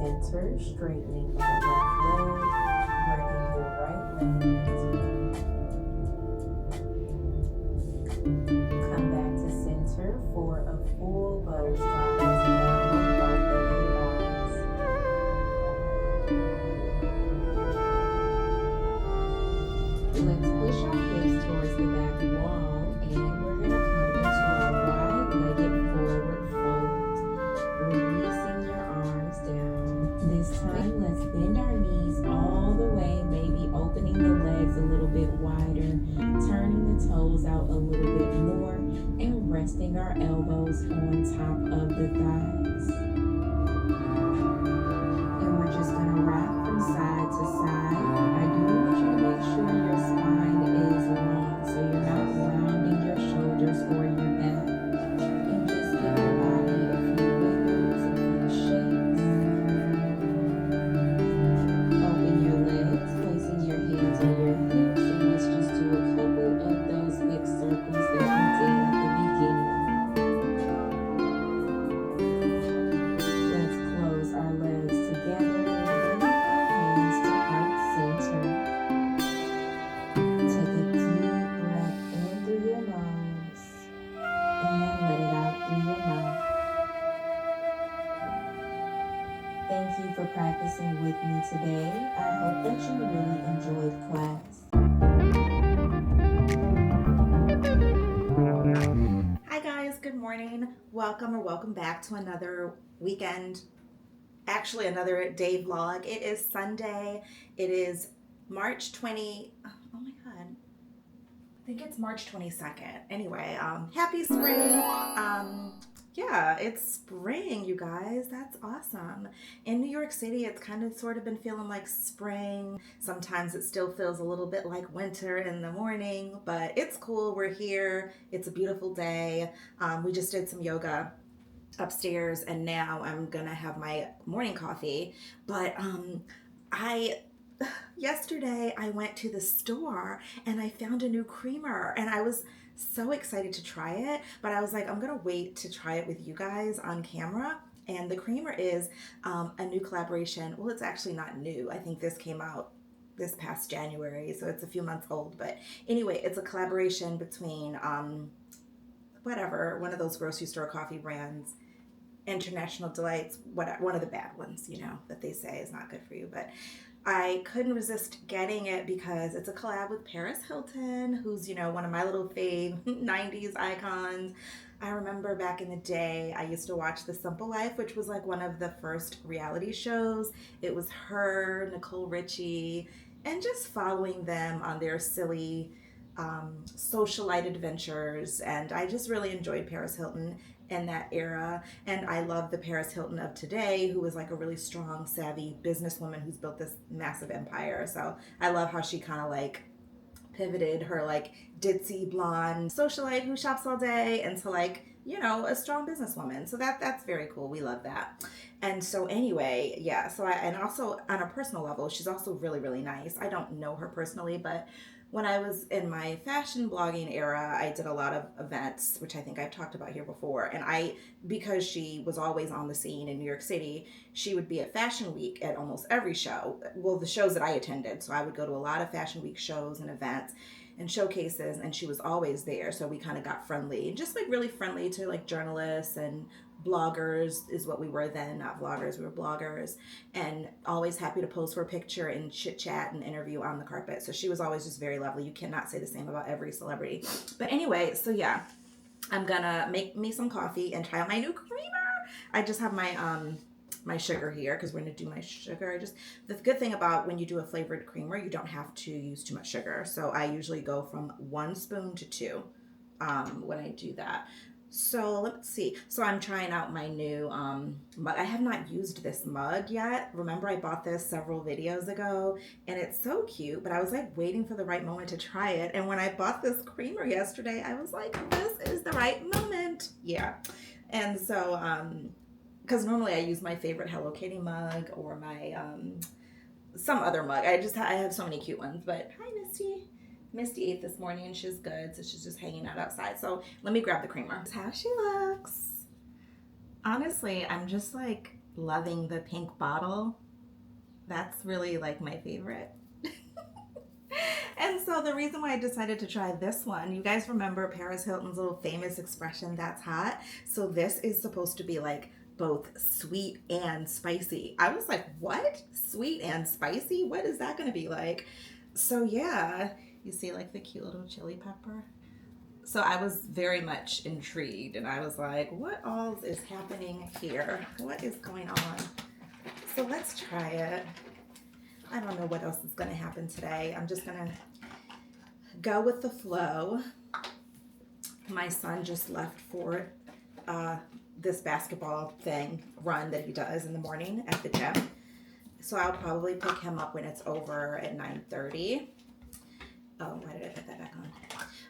center, straightening your left leg, bringing your right leg into it. Come back to center for a full bow slide down both of your thighs. Let's push our hips towards the back wall, and we're going to come into a wide-legged forward fold, releasing your arms down. This time, let's bend our knees all the way, maybe opening the legs a little bit wider, turning the toes out a little bit more, and resting our elbows on top of the thighs. And we're just going to rock from side to side. I do want you to make sure your spine is long, so you're not rounding your shoulders or your back. And just give your body a few wiggles, a few shakes. Open your legs, placing your hands on your hips, and let's just do a couple of those hip circles that we did at the beginning. Let's close our legs together and bring our hands to heart center. Take a deep breath in through your nose and let it out through your mouth. Thank you for practicing with me today. I hope that you really enjoyed class. Hi guys, good morning. Welcome back to another weekend, actually another day vlog. It is Sunday. It is March 20, oh my God. I think it's March 22nd. Anyway, happy spring. Yeah, it's spring, you guys. That's awesome. In New York City, it's kind of sort of been feeling like spring. Sometimes it still feels a little bit like winter in the morning, but it's cool. We're here. It's a beautiful day. We just did some yoga upstairs, and now I'm gonna have my morning coffee. But yesterday I went to the store and I found a new creamer, and I was so excited to try it, but I was like, I'm gonna wait to try it with you guys on camera. And the creamer is a new collaboration. Well, it's actually not new. I think this came out this past January, so it's a few months old. But anyway, it's a collaboration between one of those grocery store coffee brands, International Delights, one of the bad ones, that they say is not good for you. But I couldn't resist getting it because it's a collab with Paris Hilton, who's, one of my little fave 90s icons. I remember back in the day, I used to watch The Simple Life, which was like one of the first reality shows. It was her, Nicole Richie, and just following them on their silly socialite adventures. And I just really enjoyed Paris Hilton in that era, and I love the Paris Hilton of today, who is like a really strong, savvy businesswoman who's built this massive empire. So I love how she kind of like pivoted her like ditzy blonde socialite who shops all day into like, a strong businesswoman. So that's very cool. We love that. And so anyway, yeah, and also on a personal level, she's also really, really nice. I don't know her personally, but when I was in my fashion blogging era, I did a lot of events, which I think I've talked about here before. And because she was always on the scene in New York City, she would be at Fashion Week at almost every show. Well, the shows that I attended. So I would go to a lot of Fashion Week shows and events and showcases, and she was always there. So we kind of got friendly, just like really friendly to like journalists and bloggers is what we were then, not vloggers, we were bloggers, and always happy to pose for a picture and chit chat and interview on the carpet. So she was always just very lovely. You cannot say the same about every celebrity. But anyway, so yeah, I'm gonna make me some coffee and try out my new creamer. I just have my my sugar here because we're gonna do my sugar. The good thing about when you do a flavored creamer, you don't have to use too much sugar. So I usually go from 1 spoon to 2 when I do that. So let's see. So I'm trying out my new mug. I have not used this mug yet. Remember, I bought this several videos ago, and it's so cute, but I was like waiting for the right moment to try it. And when I bought this creamer yesterday, I was like, this is the right moment. Yeah. And so, because normally I use my favorite Hello Kitty mug or my some other mug. I have so many cute ones. But hi, Misty. Misty ate this morning and she's good, so she's just hanging out outside. So let me grab the creamer. That's how she looks. Honestly, I'm just like loving the pink bottle. That's really like my favorite. And so the reason why I decided to try this one, you guys remember Paris Hilton's little famous expression, "that's hot." So this is supposed to be like both sweet and spicy. I was like, what? Sweet and spicy? What is that going to be like? So yeah, you see like the cute little chili pepper. So I was very much intrigued and I was like, what all is happening here? What is going on? So let's try it. I don't know what else is going to happen today. I'm just going to go with the flow. My son just left for this basketball run that he does in the morning at the gym. So I'll probably pick him up when it's over at 9:30. Oh, why did I put that back on?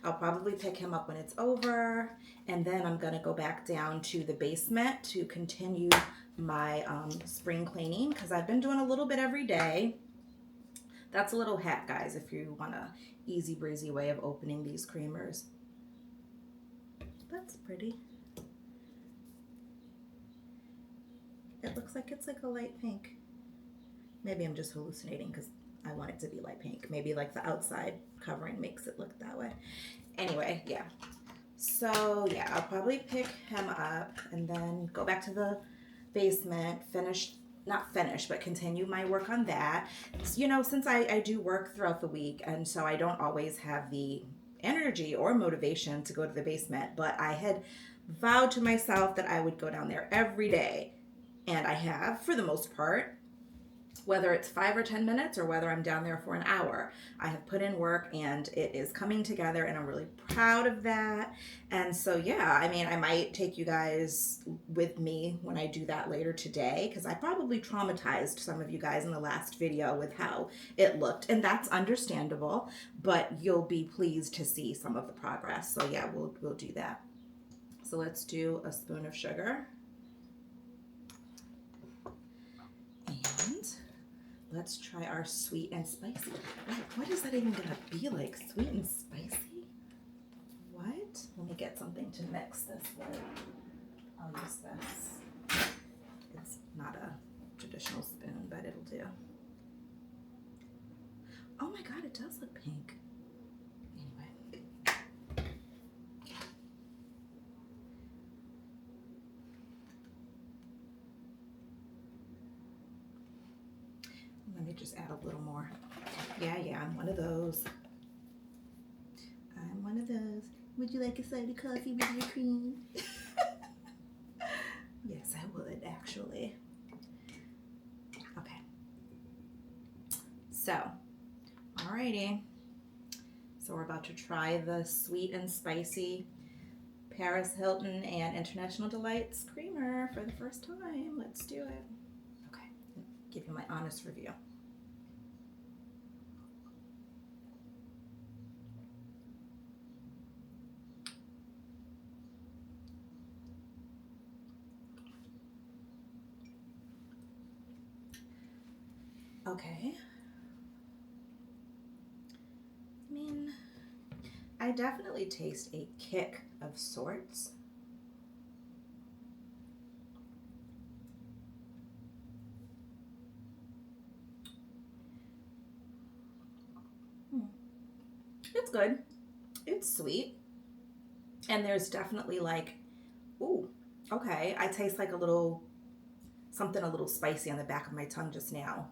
I'll probably pick him up when it's over, and then I'm going to go back down to the basement to continue my spring cleaning because I've been doing a little bit every day. That's a little hack, guys, if you want a easy breezy way of opening these creamers. That's pretty. It looks like it's like a light pink. Maybe I'm just hallucinating because I want it to be light pink. Maybe like the outside covering makes it look that way. Anyway, yeah. So yeah, I'll probably pick him up and then go back to the basement, but continue my work on that. You know, since I do work throughout the week, and so I don't always have the energy or motivation to go to the basement, but I had vowed to myself that I would go down there every day. And I have, for the most part, whether it's 5 or 10 minutes or whether I'm down there for an hour. I have put in work and it is coming together and I'm really proud of that. And so, yeah, I mean, I might take you guys with me when I do that later today because I probably traumatized some of you guys in the last video with how it looked. And that's understandable, but you'll be pleased to see some of the progress. So yeah, we'll do that. So let's do a spoon of sugar. And let's try our sweet and spicy. What is that even gonna be like? Sweet and spicy? What? Let me get something to mix this with. I'll use this. It's not a traditional spoon, but it'll do. Oh my God, it does look pink. Anyway. Let me just add a little more. Yeah, I'm one of those. I'm one of those. Would you like a side of coffee with your cream? Yes, I would, actually. Okay. So, alrighty. So we're about to try the sweet and spicy Paris Hilton and International Delights creamer for the first time. Let's do it. Okay, give you my honest review. Okay. I mean, I definitely taste a kick of sorts. It's good. It's sweet. And there's definitely like, ooh, okay. I taste like something a little spicy on the back of my tongue just now.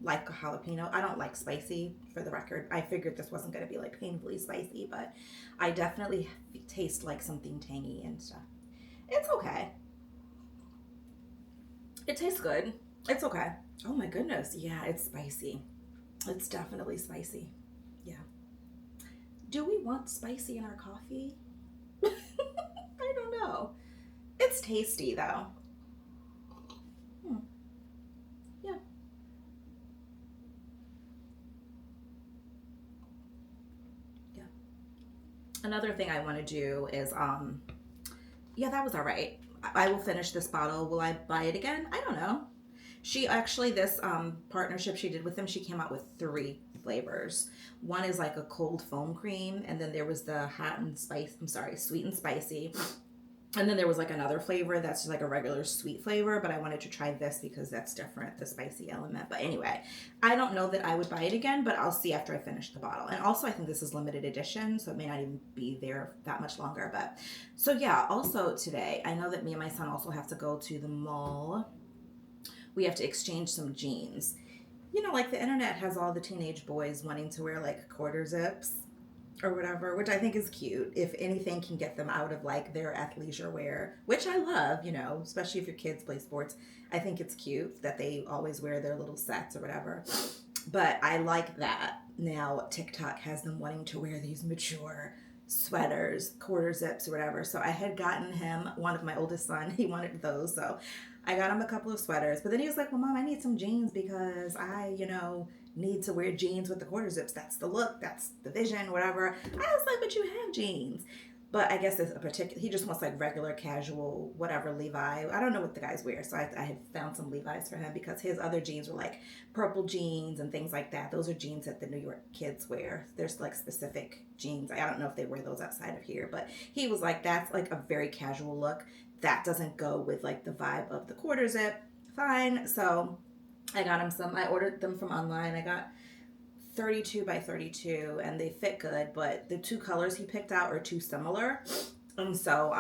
Like a jalapeno. I don't like spicy, for the record. I figured this wasn't going to be like painfully spicy, but I definitely taste like something tangy and stuff. It's okay. It tastes good. It's okay. Oh my goodness. Yeah, it's spicy. It's definitely spicy. Yeah. Do we want spicy in our coffee? I don't know. It's tasty though. Yeah. Yeah. Another thing I want to do is, yeah, that was all right. I will finish this bottle. Will I buy it again? I don't know. She actually, this partnership she did with them, she came out with 3 flavors. One is like a cold foam cream, and then there was the sweet and spicy. And then there was like another flavor that's just like a regular sweet flavor, but I wanted to try this because that's different, the spicy element. But anyway, I don't know that I would buy it again, but I'll see after I finish the bottle. And also I think this is limited edition, so it may not even be there that much longer. But so yeah, also today, I know that me and my son also have to go to the mall. We have to exchange some jeans. You know, like the internet has all the teenage boys wanting to wear like quarter zips or whatever, which I think is cute. If anything can get them out of like their athleisure wear, which I love, you know, especially if your kids play sports. I think it's cute that they always wear their little sets or whatever. But I like that. Now TikTok has them wanting to wear these mature sweaters, quarter zips or whatever. So I had gotten him, one of my oldest son, he wanted those. So I got him a couple of sweaters. But then he was like, well, Mom, I need some jeans because I, need to wear jeans with the quarter zips. That's the look. That's the vision, whatever. I was like, but you have jeans. But I guess it's a particular, he just wants like regular, casual, whatever, Levi. I don't know what the guys wear. So I had found some Levi's for him because his other jeans were like purple jeans and things like that. Those are jeans that the New York kids wear. There's like specific jeans. I don't know if they wear those outside of here, but he was like, that's like a very casual look. That doesn't go with like the vibe of the quarter zip. Fine. So I got him some. I ordered them from online. I got 32 by 32 and they fit good, but the two colors he picked out are too similar. And so,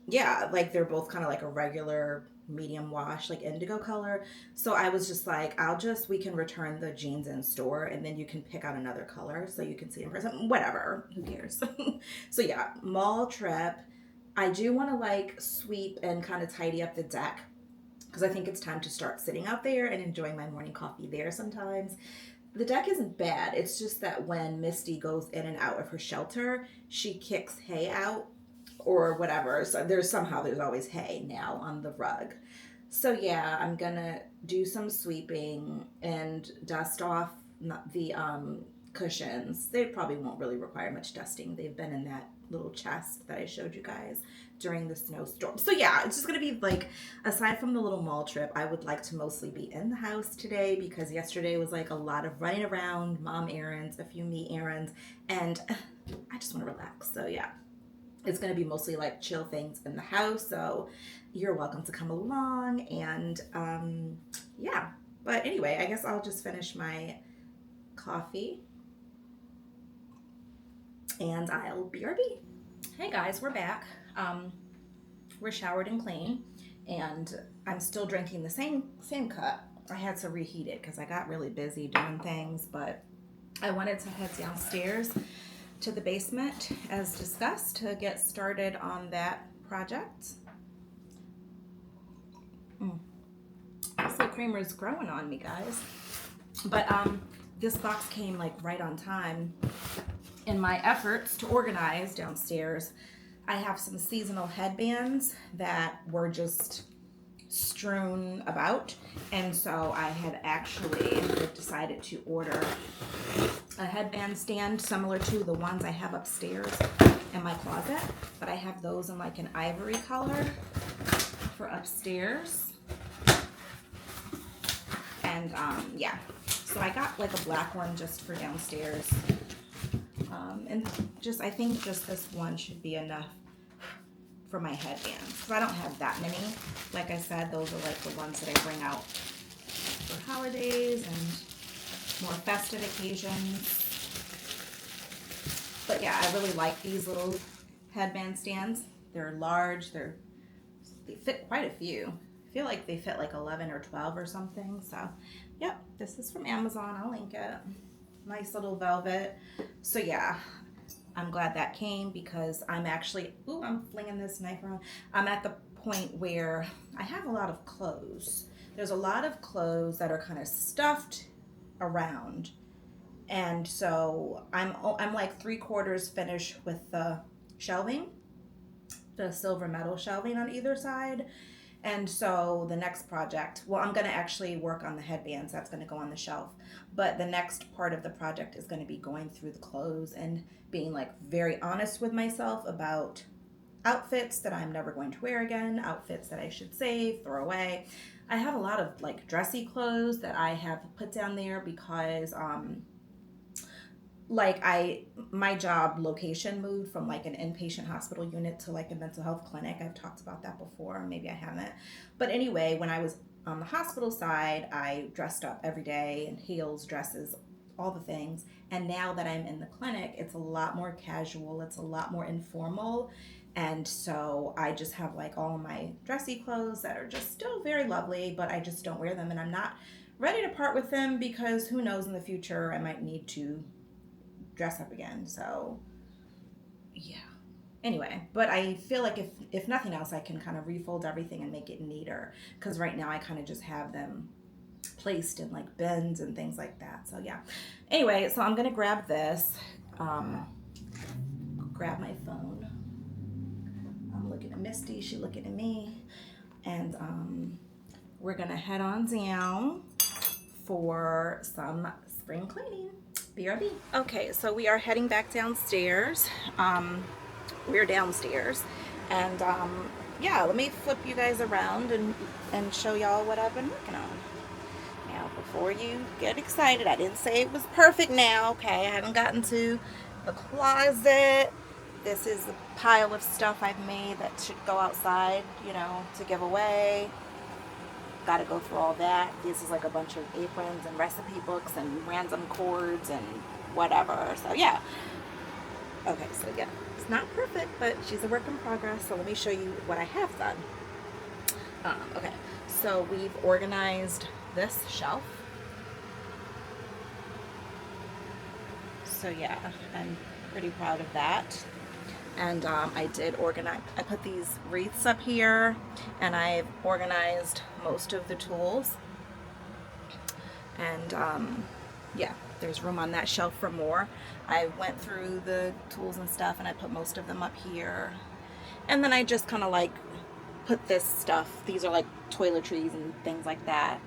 yeah, like they're both kind of like a regular medium wash, like indigo color. So I was just like, we can return the jeans in store and then you can pick out another color so you can see in person. Whatever. Who cares? So yeah, mall trip. I do want to like sweep and kind of tidy up the deck because I think it's time to start sitting out there and enjoying my morning coffee there sometimes. The deck isn't bad. It's just that when Misty goes in and out of her shelter, she kicks hay out or whatever. So there's always hay now on the rug. So yeah, I'm gonna do some sweeping and dust off the cushions. They probably won't really require much dusting. They've been in that little chest that I showed you guys during the snowstorm. So yeah, it's just gonna be like, aside from the little mall trip, I would like to mostly be in the house today because yesterday was like a lot of running around, mom errands, a few me errands, and I just want to relax. So yeah, it's gonna be mostly like chill things in the house. So you're welcome to come along and yeah. But anyway, I guess I'll just finish my coffee and I'll BRB. Hey guys, we're back. We're showered and clean, and I'm still drinking the same cup. I had to reheat it because I got really busy doing things, but I wanted to head downstairs to the basement as discussed to get started on that project. So creamer is growing on me, guys. But this box came like right on time. In my efforts to organize downstairs, I have some seasonal headbands that were just strewn about, and so I had actually decided to order a headband stand similar to the ones I have upstairs in my closet, but I have those in like an ivory color for upstairs. And yeah, so I got like a black one just for downstairs. And I think just this one should be enough for my headbands. Because I don't have that many. Like I said, those are like the ones that I bring out for holidays and more festive occasions. But yeah, I really like these little headband stands. They're large. They fit quite a few. I feel like they fit like 11 or 12 or something. So, yep, this is from Amazon. I'll link it. Nice little velvet. So yeah, I'm glad that came because I'm flinging this knife around. I'm at the point where I have a lot of clothes. There's a lot of clothes that are kind of stuffed around. And so I'm like 3/4 finished with the shelving, the silver metal shelving on either side. And so the next project, I'm going to actually work on the headbands. That's going to go on the shelf. But the next part of the project is going to be going through the clothes and being like very honest with myself about outfits that I'm never going to wear again, outfits that I should save, throw away. I have a lot of like dressy clothes that I have put down there because like my job location moved from like an inpatient hospital unit to like a mental health clinic. I've talked about that before, maybe I haven't. But anyway, when I was on the hospital side, I dressed up every day in heels, dresses, all the things. And now that I'm in the clinic, it's a lot more casual, it's a lot more informal. And so I just have like all my dressy clothes that are just still very lovely, but I just don't wear them, and I'm not ready to part with them because who knows, in the future I might need to dress up again. So yeah. Anyway, but I feel like if nothing else, I can kind of refold everything and make it neater, because right now I kind of just have them placed in like bins and things like that. So yeah. Anyway, so I'm gonna grab this. Grab my phone. I'm looking at Misty. She looking at me, and we're gonna head on down for some spring cleaning. BRB. Okay, so we are heading back downstairs. We're downstairs, and yeah, let me flip you guys around and show y'all what I've been working on. Now, before you get excited, I didn't say it was perfect now, okay? I haven't gotten to the closet. This is the pile of stuff I've made that should go outside, you know, to give away. Got to go through all that. This is like a bunch of aprons and recipe books and random cords and whatever. So yeah. Okay, so yeah, it's not perfect, but she's a work in progress. So let me show you what I have done. Okay, so we've organized this shelf. So yeah, I'm pretty proud of that. And I did organize, I put these wreaths up here, and I've organized most of the tools. And yeah, there's room on that shelf for more. I went through the tools and stuff, and I put most of them up here. And then I just kind of like put this stuff, these are like toiletries and things like that.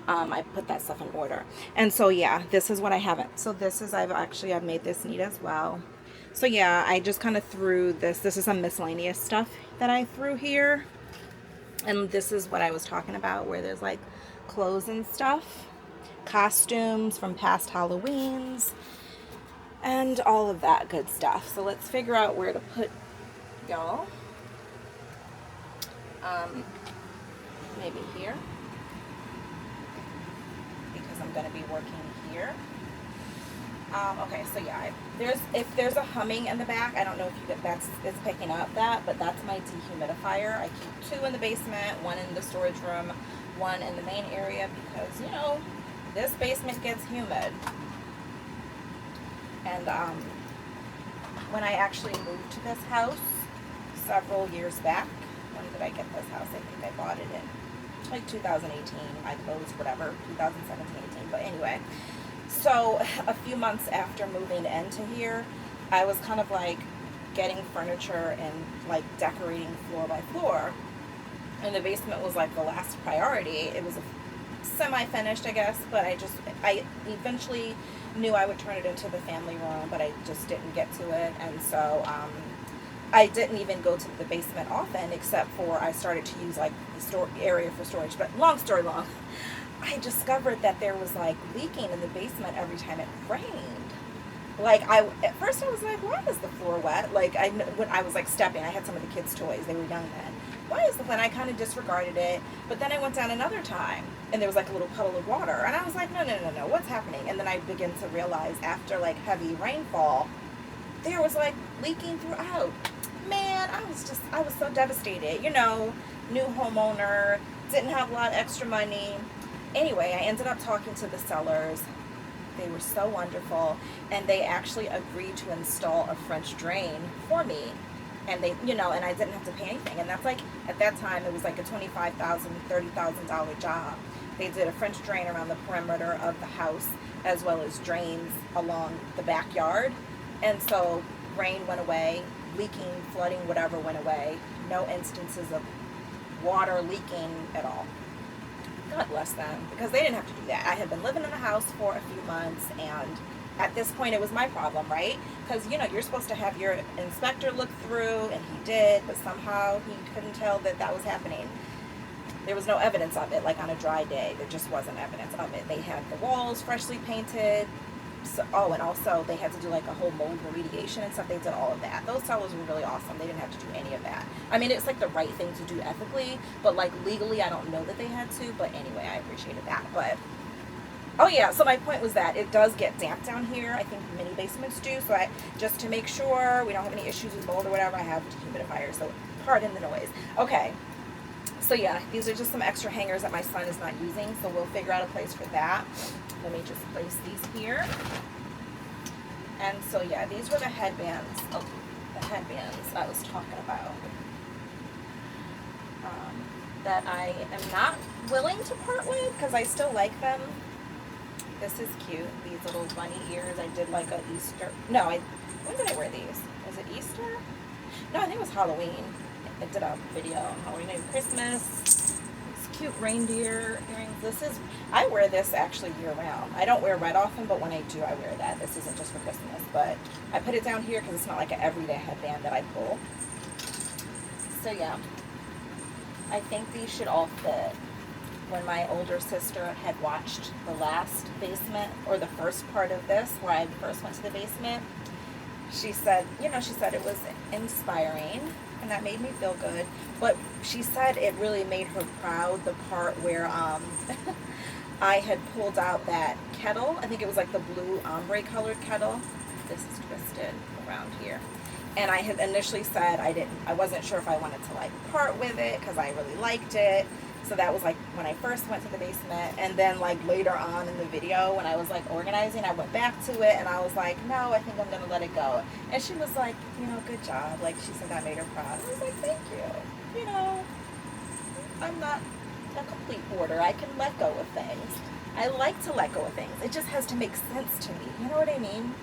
I put that stuff in order. And so yeah, this is what I haven't. So this is, I've made this neat as well. So yeah, I just kind of threw this. This is some miscellaneous stuff that I threw here. And this is what I was talking about, where there's like clothes and stuff, costumes from past Halloweens, and all of that good stuff. So let's figure out where to put y'all. Maybe here, because I'm going to be working here. Okay, so yeah, if there's a humming in the back, I don't know if it's picking up that, but that's my dehumidifier. I keep 2 in the basement, 1 in the storage room, 1 in the main area, because you know this basement gets humid. And when I actually moved to this house several years back, when did I get this house? I think I bought it in like 2018. I closed whatever 2017, 18. But anyway. So a few months after moving into here, I was kind of like getting furniture and like decorating floor by floor. And the basement was like the last priority. It was semi-finished, I guess, but I eventually knew I would turn it into the family room, but I just didn't get to it. And so I didn't even go to the basement often, except for I started to use like the area for storage. But long story long, I discovered that there was like leaking in the basement every time it rained. Like at first I was like, why is the floor wet? Like when I was like stepping, I had some of the kids' toys. They were young then. Why is the floor? And I kind of disregarded it. But then I went down another time, and there was like a little puddle of water, and I was like, no, what's happening? And then I began to realize after like heavy rainfall, there was like leaking throughout. Man, I was so devastated. You know, new homeowner, didn't have a lot of extra money. Anyway, I ended up talking to the sellers. They were so wonderful, and they actually agreed to install a French drain for me. And they, you know, and I didn't have to pay anything. And that's like, at that time, it was like a $25,000, $30,000 job. They did a French drain around the perimeter of the house, as well as drains along the backyard. And so rain went away, leaking, flooding, whatever went away. No instances of water leaking at all. God bless them, because they didn't have to do that. I had been living in the house for a few months, and at this point it was my problem, right? Because you know, you're supposed to have your inspector look through, and he did, but somehow he couldn't tell that was happening. There was no evidence of it. Like on a dry day, there just wasn't evidence of it. They had the walls freshly painted, So, oh, and also they had to do like a whole mold remediation and stuff. They did all of that. Those sellers were really awesome. They didn't have to do any of that. I mean, it's like the right thing to do ethically, but like legally, I don't know that they had to. But anyway, I appreciated that. But oh yeah, so my point was that it does get damp down here. I think many basements do. So I just to make sure we don't have any issues with mold or whatever, I have dehumidifier. So pardon the noise. Okay. So yeah, these are just some extra hangers that my son is not using. So we'll figure out a place for that. Let me just place these here. And so yeah, these were the headbands. Oh, the headbands I was talking about. That I am not willing to part with because I still like them. This is cute. These little bunny ears. I did like a Easter. No, when did I wear these? Was it Easter? No, I think it was Halloween. I did a video on Halloween and Christmas. These cute reindeer earrings. I wear this actually year round. I don't wear red often, but when I do, I wear that. This isn't just for Christmas, but I put it down here because it's not like an everyday headband that I pull. So yeah, I think these should all fit. When my older sister had watched the last basement, or the first part of this, where I first went to the basement, she said it was inspiring, and that made me feel good. But she said it really made her proud, the part where I had pulled out that kettle. I think it was like the blue ombre colored kettle. This is twisted around here. And I had initially said I wasn't sure if I wanted to like part with it because I really liked it. So that was like when I first went to the basement, and then like later on in the video when I was like organizing, I went back to it and I was like, no, I think I'm gonna let it go. And she was like, good job. Like she said that made her proud. I was like, thank you. I'm not a complete hoarder. I can let go of things. I like to let go of things. It just has to make sense to me. You know what I mean?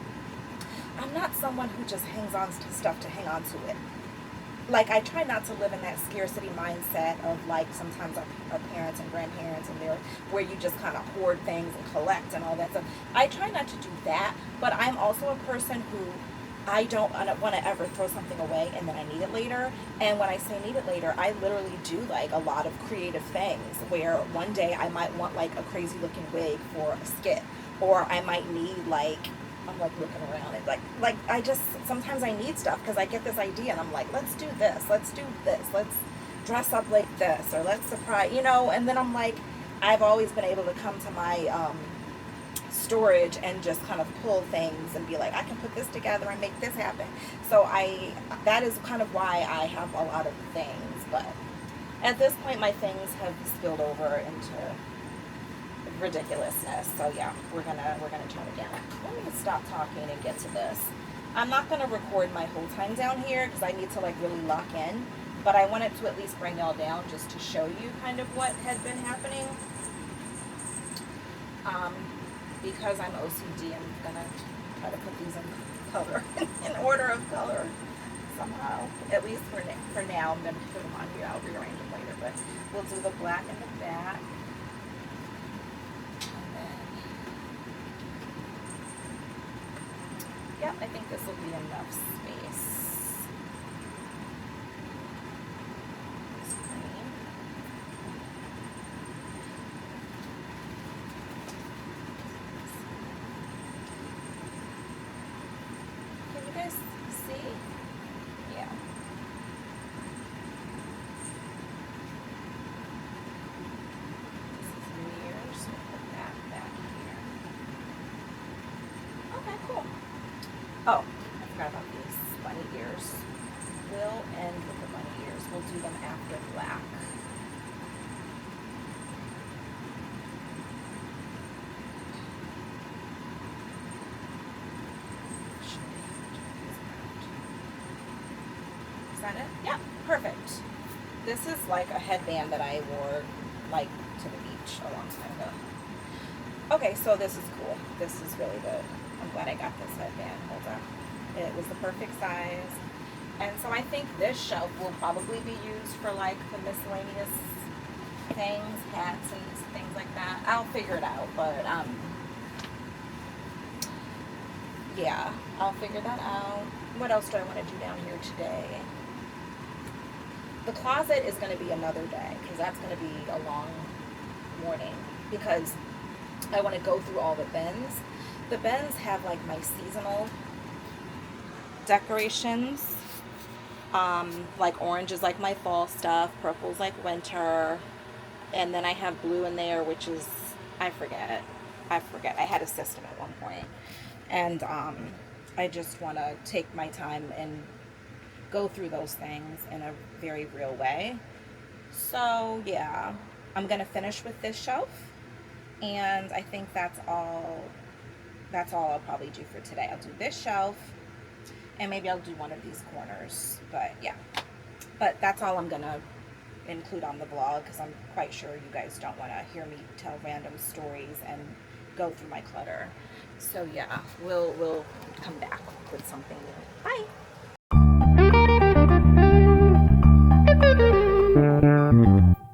I'm not someone who just hangs on to stuff to hang on to it. Like, I try not to live in that scarcity mindset of, like, sometimes our parents and grandparents and where you just kind of hoard things and collect and all that stuff. I try not to do that, but I'm also a person who I don't want to ever throw something away and then I need it later. And when I say need it later, I literally do, like, a lot of creative things where one day I might want, like, a crazy-looking wig for a skit, or I might need, like, I'm like looking around and like I just sometimes I need stuff because I get this idea and I'm like, let's do this, let's dress up like this, or let's surprise, and then I'm like, I've always been able to come to my storage and just kind of pull things and be like, I can put this together and make this happen. So that is kind of why I have a lot of things, but at this point my things have spilled over into ridiculousness. So yeah, we're gonna tone it down. Let me stop talking and get to this. I'm not gonna record my whole time down here because I need to like really lock in, but I wanted to at least bring y'all down just to show you kind of what had been happening. Because I'm OCD, I'm gonna try to put these in color, in order of color somehow. At least for now, I'm gonna put them on here. I'll rearrange them later, but we'll do the black in the back. Yep, I think this will be enough space. Screen. Can you guys see? Yeah. This is mirrors. We'll put that back here. Okay, cool. Oh, I forgot about these bunny ears. We'll end with the bunny ears. We'll do them after black. Is that it? Yeah, perfect. This is like a headband that I wore like to the beach a long time ago. Okay, so this is cool. This is really good. I'm glad I got this headband. Hold on. It was the perfect size. And so I think this shelf will probably be used for like the miscellaneous things, hats and things like that. I'll figure it out, but yeah, I'll figure that out. What else do I want to do down here today? The closet is going to be another day because that's going to be a long morning because I want to go through all the bins. The bins have like my seasonal decorations. Like orange is like my fall stuff, purple's like winter, and then I have blue in there, which is, I forget. I had a system at one point. And I just want to take my time and go through those things in a very real way. So yeah, I'm gonna finish with this shelf, and I think that's all I'll probably do for today. I'll do this shelf, and maybe I'll do one of these corners, but yeah. But that's all I'm gonna include on the vlog, because I'm quite sure you guys don't want to hear me tell random stories and go through my clutter. So yeah, we'll come back with something new. Bye.